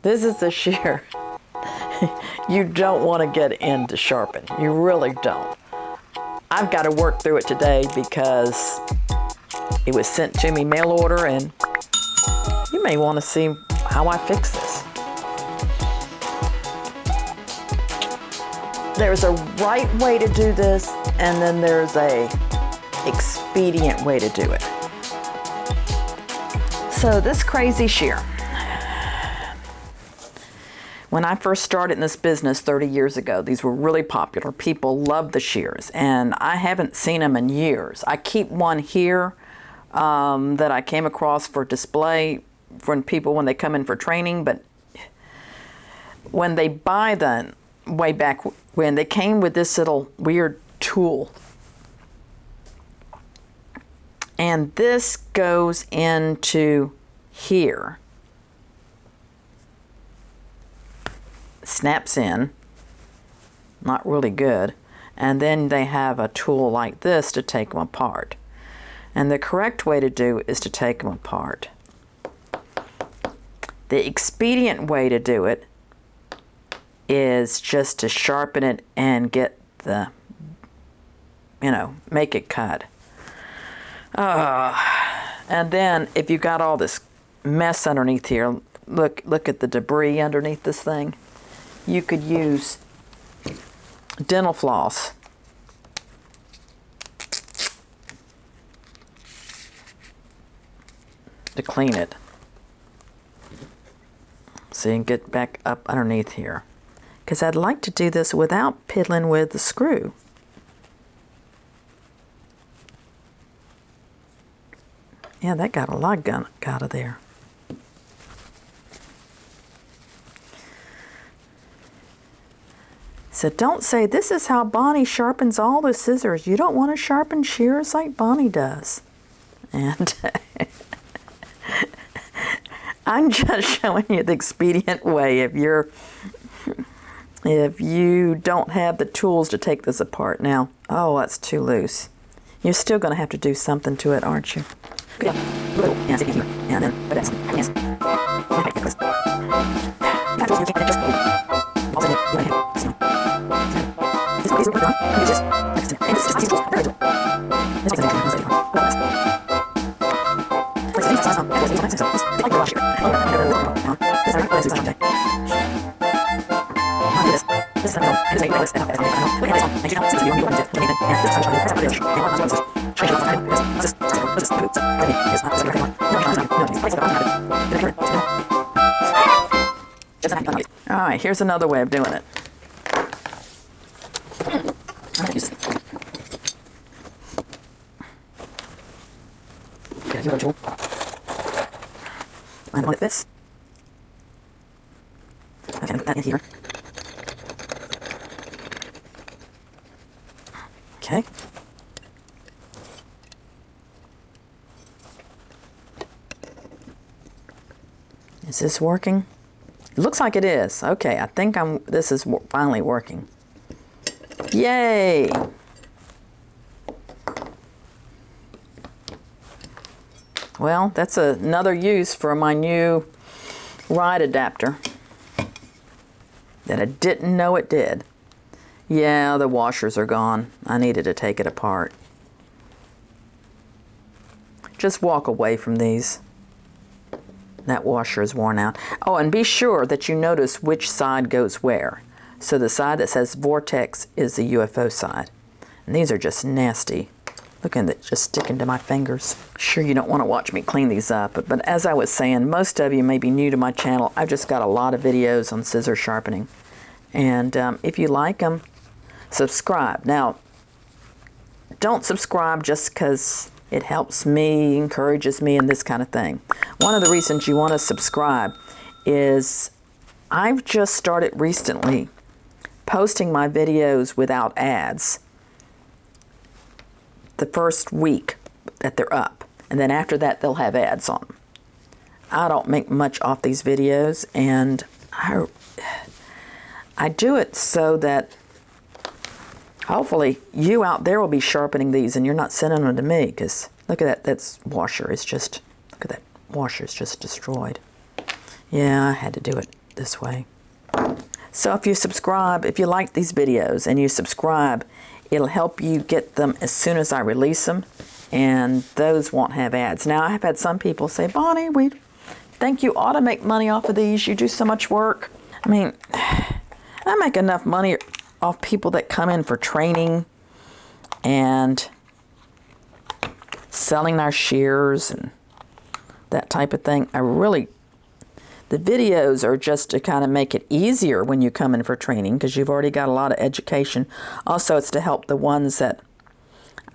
This is a shear you don't want to get into sharpen. You really don't. I've got to work through it today because it was sent to me mail order, and you may want to see how I fix this. There's a right way to do this, and then there's a expedient way to do it. So this crazy shear. When I first started in this business 30 years ago, these were really popular. People loved the shears, and I haven't seen them in years. I keep one here that I came across for display for people when they come in for training, but when they buy them, way back when, they came with this little weird tool. And this goes into here. Snaps in, not really good, and then they have a tool like this to take them apart. And the correct way to do is to take them apart. The expedient way to do it is just to sharpen it and get the, make it cut. And then if you got all this mess underneath here, look at the debris underneath this thing. You could use dental floss to clean it. See, and get back up underneath here. Because I'd like to do this without piddling with the screw. Yeah, that got a lot of gunk out of there. So don't say, this is how Bonnie sharpens all the scissors. You don't want to sharpen shears like Bonnie does. And I'm just showing you the expedient way if you don't have the tools to take this apart. Now, oh, that's too loose. You're still going to have to do something to it, aren't you? Good. And stick it here. And then put that. Yes. All right, here's another way of doing it. I'm gonna use this. Okay, you go, tool. Find one that fits. Okay, put that in here. Okay. Is this working? It looks like it is. Okay, I think this is finally working. Yay! Well, that's another use for my new ride adapter that I didn't know it did. Yeah, the washers are gone. I needed to take it apart. Just walk away from these. That washer is worn out. Oh, and be sure that you notice which side goes where. So the side that says Vortex is the UFO side. And these are just nasty. Look at it, just sticking to my fingers. Sure, you don't want to watch me clean these up, but as I was saying, most of you may be new to my channel. I've just got a lot of videos on scissor sharpening. And if you like them, subscribe. Now, don't subscribe just because it helps me, encourages me, and this kind of thing. One of the reasons you want to subscribe is I've just started recently posting my videos without ads the first week that they're up. And then after that, they'll have ads on them. I don't make much off these videos, and I do it so that hopefully you out there will be sharpening these and you're not sending them to me, because look at that, that's washer is just, look at that washer is just destroyed. Yeah, I had to do it. this way. So if you subscribe, if you like these videos and you subscribe, it'll help you get them as soon as I release them, and those won't have ads. Now, I have had some people say, Bonnie, we think you ought to make money off of these. You do so much work. I mean, I make enough money off people that come in for training and selling our shears and that type of thing. The videos are just to kind of make it easier when you come in for training, because you've already got a lot of education. Also, it's to help the ones that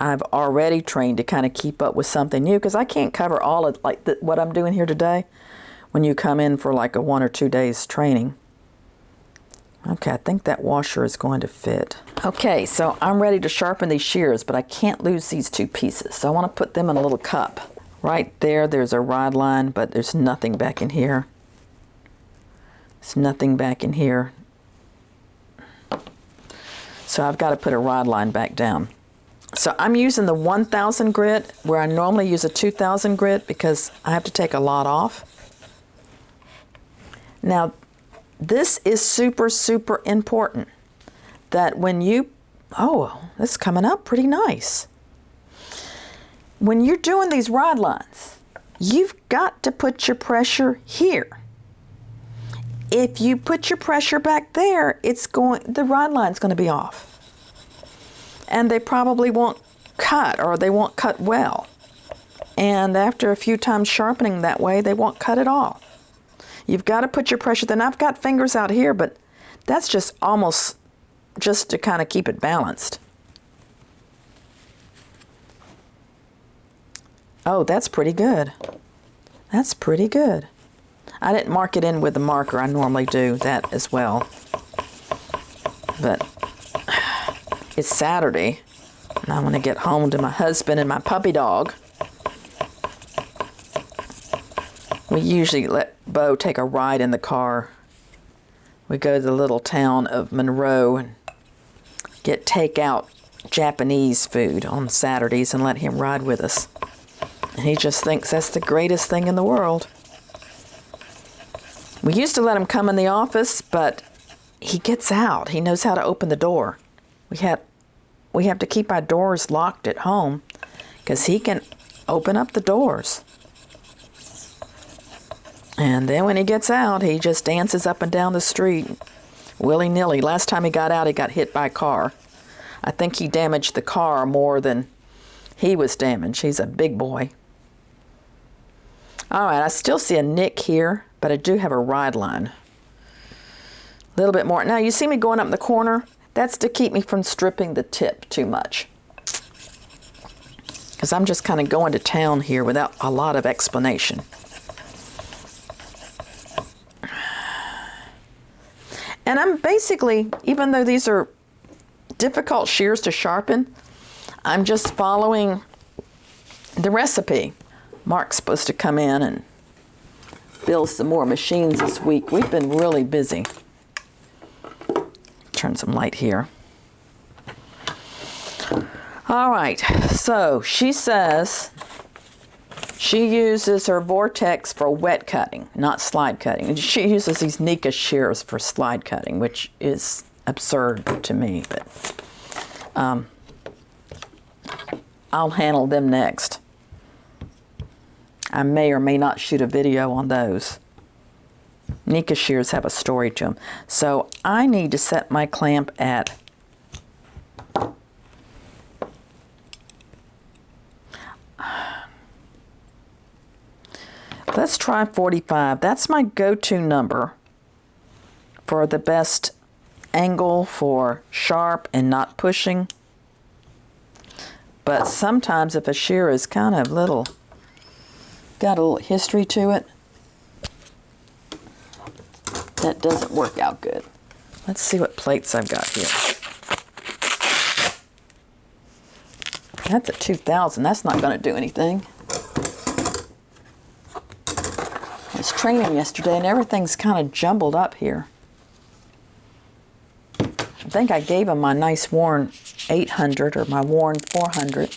I've already trained to kind of keep up with something new, because I can't cover all of what I'm doing here today when you come in for like a 1 or 2 days training. Okay, I think that washer is going to fit. Okay, so I'm ready to sharpen these shears, but I can't lose these 2 pieces. So I want to put them in a little cup. Right there, there's a rod line, but there's nothing back in here. There's nothing back in here. So I've got to put a rod line back down. So I'm using the 1000 grit where I normally use a 2000 grit because I have to take a lot off. Now, this is super, super important that when you, oh, it's coming up pretty nice. When you're doing these rod lines, you've got to put your pressure here. If you put your pressure back there, the rod line's going to be off. And they probably won't cut, or they won't cut well. And after a few times sharpening that way, they won't cut at all. You've got to put your pressure. Then I've got fingers out here, but that's just almost just to kind of keep it balanced. Oh, that's pretty good. That's pretty good. I didn't mark it in with the marker. I normally do that as well. But it's Saturday, and I want to get home to my husband and my puppy dog. We usually let Bo take a ride in the car. We go to the little town of Monroe and get takeout Japanese food on Saturdays and let him ride with us. And he just thinks that's the greatest thing in the world. We used to let him come in the office, but he gets out. He knows how to open the door. We have to keep our doors locked at home because he can open up the doors. And then when he gets out, he just dances up and down the street willy-nilly. Last time he got out, he got hit by a car. I think he damaged the car more than he was damaged. He's a big boy. All right, I still see a nick here, but I do have a rod line. A little bit more. Now, you see me going up in the corner? That's to keep me from stripping the tip too much. Because I'm just kind of going to town here without a lot of explanation. And I'm basically, even though these are difficult shears to sharpen, I'm just following the recipe. Mark's supposed to come in and build some more machines this week. We've been really busy. Turn some light here. All right, so she says she uses her Vortex for wet cutting, not slide cutting. She uses these Bonika shears for slide cutting, which is absurd to me, but I'll handle them next. I may or may not shoot a video on those. Bonika shears have a story to them. So I need to set my clamp at let's try 45. That's my go-to number for the best angle for sharp and not pushing. But sometimes if a shear is kind of got a little history to it, that doesn't work out good. Let's see what plates I've got here. That's a 2000. That's not going to do anything. I was training yesterday and everything's kind of jumbled up here. I think I gave him my nice worn 800 or my worn 400.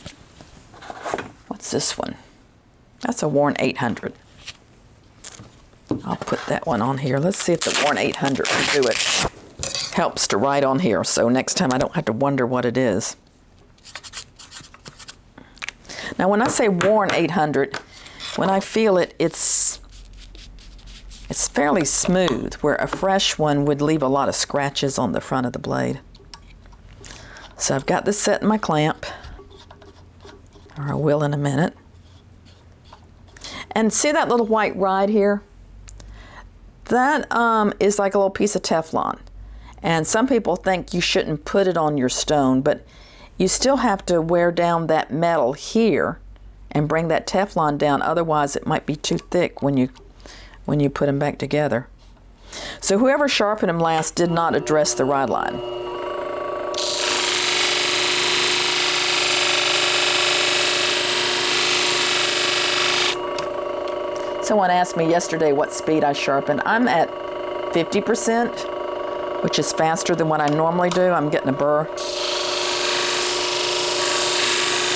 What's this one? That's a worn 800. I'll put that one on here. Let's see if the Warren 800 will do it. Helps to write on here, so next time I don't have to wonder what it is. Now when I say Warren 800, when I feel it, it's fairly smooth, where a fresh one would leave a lot of scratches on the front of the blade. So I've got this set in my clamp, or I will in a minute. And see that little white ride here? That is like a little piece of Teflon. And some people think you shouldn't put it on your stone, but you still have to wear down that metal here and bring that Teflon down, otherwise it might be too thick when you put them back together. So whoever sharpened them last did not address the ride line. Someone asked me yesterday what speed I sharpen. I'm at 50%, which is faster than what I normally do. I'm getting a burr.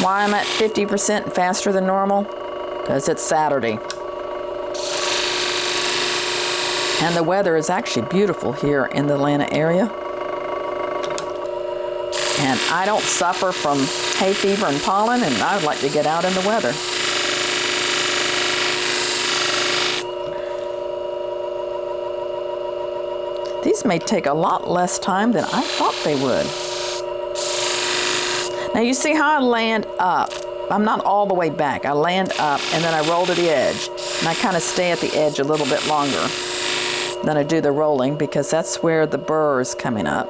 Why I'm at 50% faster than normal? Because it's Saturday. And the weather is actually beautiful here in the Atlanta area. And I don't suffer from hay fever and pollen, and I would like to get out in the weather. These may take a lot less time than I thought they would. Now you see how I land up. I'm not all the way back. I land up and then I roll to the edge. And I kind of stay at the edge a little bit longer than I do the rolling, because that's where the burr is coming up.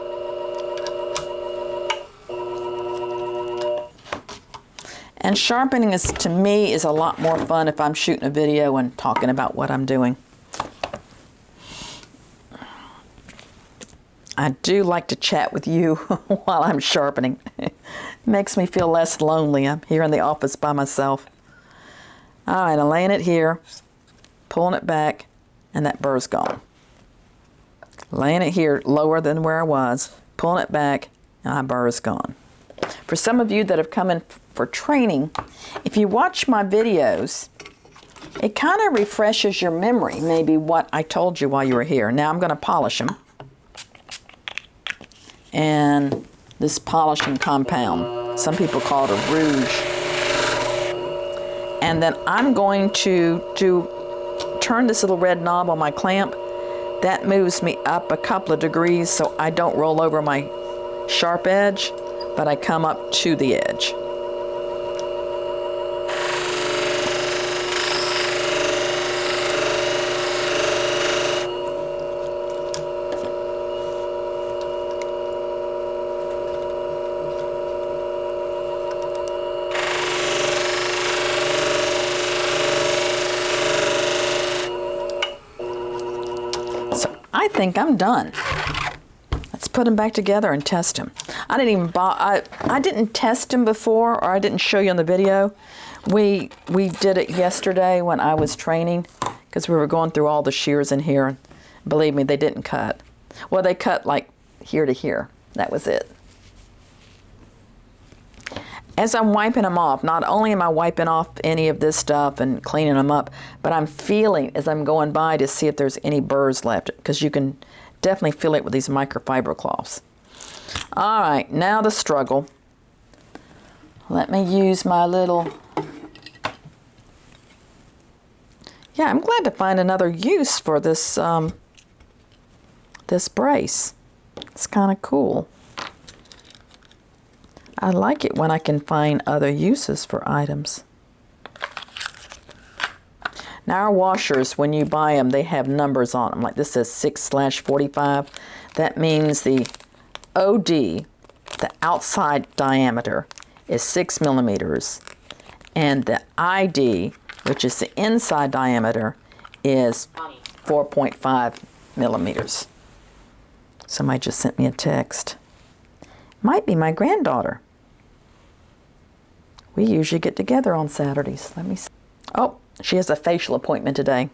And sharpening is, to me, is a lot more fun if I'm shooting a video and talking about what I'm doing. I do like to chat with you while I'm sharpening. It makes me feel less lonely. I'm here in the office by myself. All right, I'm laying it here, pulling it back, and that burr's gone. Laying it here lower than where I was, pulling it back, and my burr is gone. For some of you that have come in for training, if you watch my videos, it kind of refreshes your memory, maybe what I told you while you were here. Now I'm going to polish them. And this polishing compound, some people call it a rouge. And then I'm going to turn this little red knob on my clamp. That moves me up a couple of degrees so I don't roll over my sharp edge, but I come up to the edge. I think I'm done. Let's put them back together and test them. I didn't test them before, or I didn't show you on the video. We did it yesterday when I was training, because we were going through all the shears in here. And believe me, they didn't cut. Well, they cut like here to here. That was it. As I'm wiping them off, not only am I wiping off any of this stuff and cleaning them up, but I'm feeling as I'm going by to see if there's any burrs left, because you can definitely feel it with these microfiber cloths. All right, now the struggle. Let me use my little... Yeah, I'm glad to find another use for this, this brace. It's kind of cool. I like it when I can find other uses for items. Now our washers, when you buy them, they have numbers on them. Like this says 6/45. That means the OD, the outside diameter, is 6 millimeters. And the ID, which is the inside diameter, is 4.5 millimeters. Somebody just sent me a text. Might be my granddaughter. We usually get together on Saturdays. Let me see. Oh, she has a facial appointment today.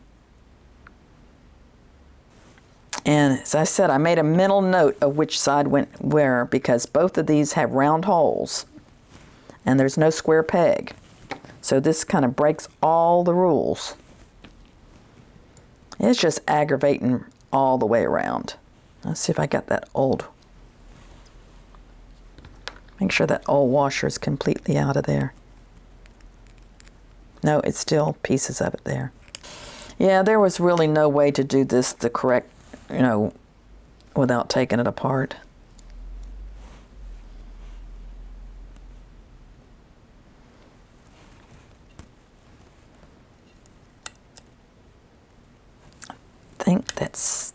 And as I said, I made a mental note of which side went where, because both of these have round holes and there's no square peg. So this kind of breaks all the rules. It's just aggravating all the way around. Let's see if I got that old. Make sure that old washer is completely out of there. No, it's still pieces of it there. Yeah, there was really no way to do this the correct, without taking it apart. I think that's...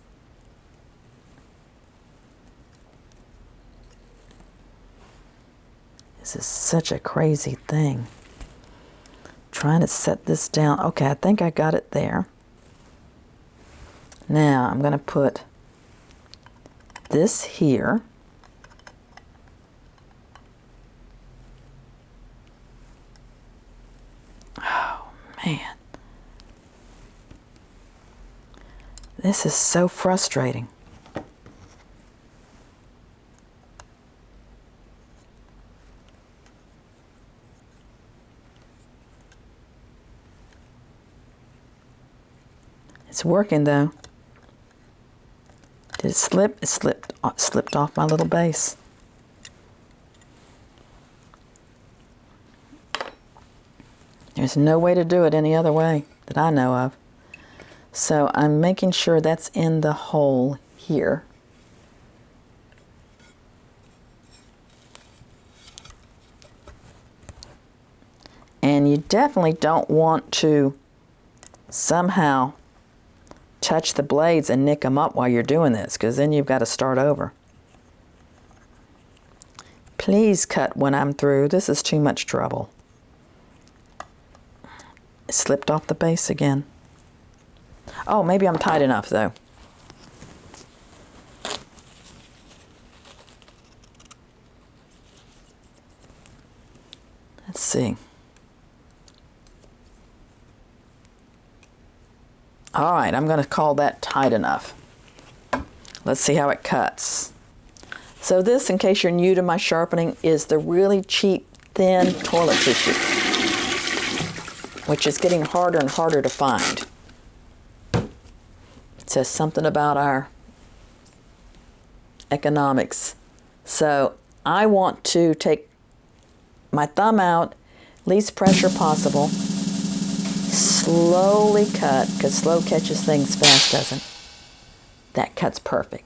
This is such a crazy thing. Trying to set this down. Okay, I think I got it there. Now I'm going to put this here. Oh, man. This is so frustrating. It's working though. Did it slip? It slipped off my little base. There's no way to do it any other way that I know of. So I'm making sure that's in the hole here. And you definitely don't want to somehow touch the blades and nick them up while you're doing this, because then you've got to start over. Please cut when I'm through. This is too much trouble. It slipped off the base again. Oh, maybe I'm tight enough though. Let's see. All right, I'm going to call that tight enough. Let's see how it cuts. So this, in case you're new to my sharpening, is the really cheap, thin toilet tissue, which is getting harder and harder to find. It says something about our economics. So I want to take my thumb out, least pressure possible, slowly cut, because slow catches things, fast doesn't. That cuts perfect.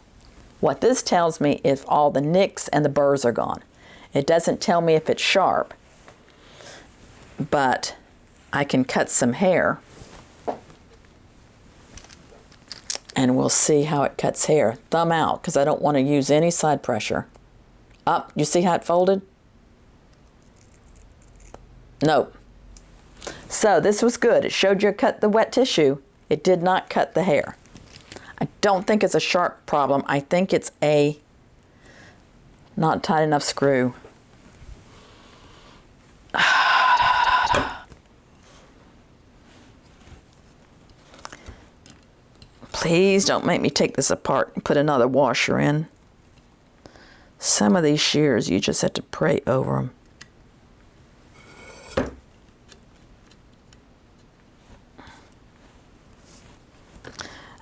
What this tells me if all the nicks and the burrs are gone. It doesn't tell me if it's sharp, but I can cut some hair and we'll see how it cuts hair. Thumb out, because I don't want to use any side pressure. Up, you see how it folded? Nope. So this was good. It showed you cut the wet tissue. It did not cut the hair. I don't think it's a sharp problem. I think it's a not tight enough screw. Please don't make me take this apart and put another washer in. Some of these shears, you just have to pray over them.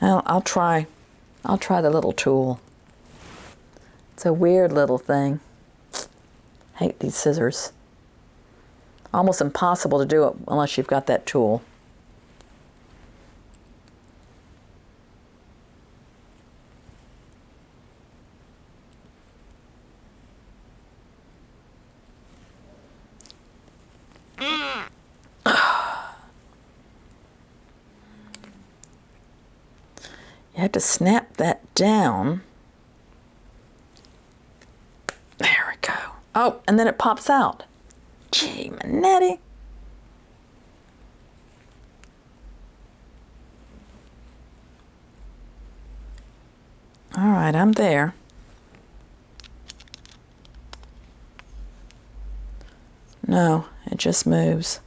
Well, I'll try the little tool. It's a weird little thing. Hate these scissors. Almost impossible to do it unless you've got that tool. You have to snap that down. There we go. Oh, and then it pops out. Gee, Manetti. All right, I'm there. No, it just moves.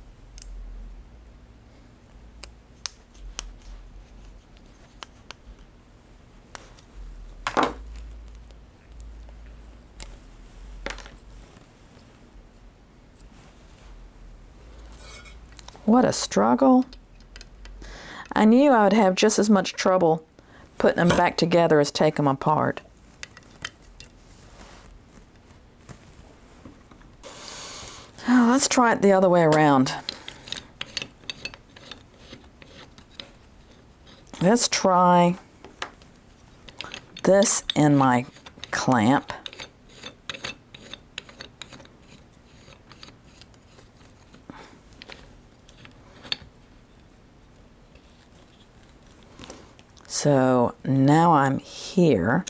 What a struggle. I knew I would have just as much trouble putting them back together as take them apart. Oh, let's try it the other way around. Let's try this in my clamp. So now I'm here.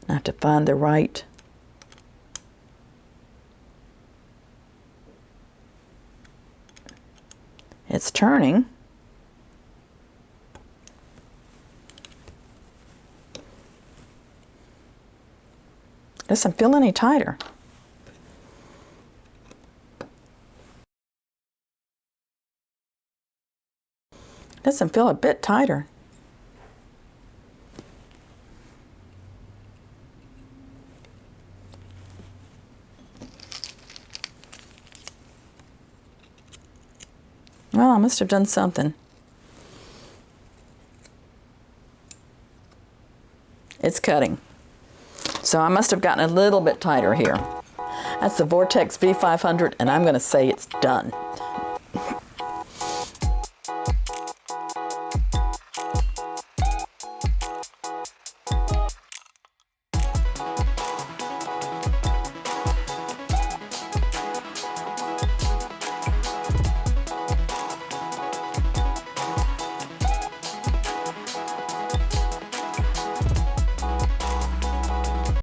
I have to find the right It's turning. Doesn't feel any tighter. Doesn't feel a bit tighter. Well, I must have done something. It's cutting. So I must have gotten a little bit tighter here. That's the Vortex V500, and I'm going to say it's done.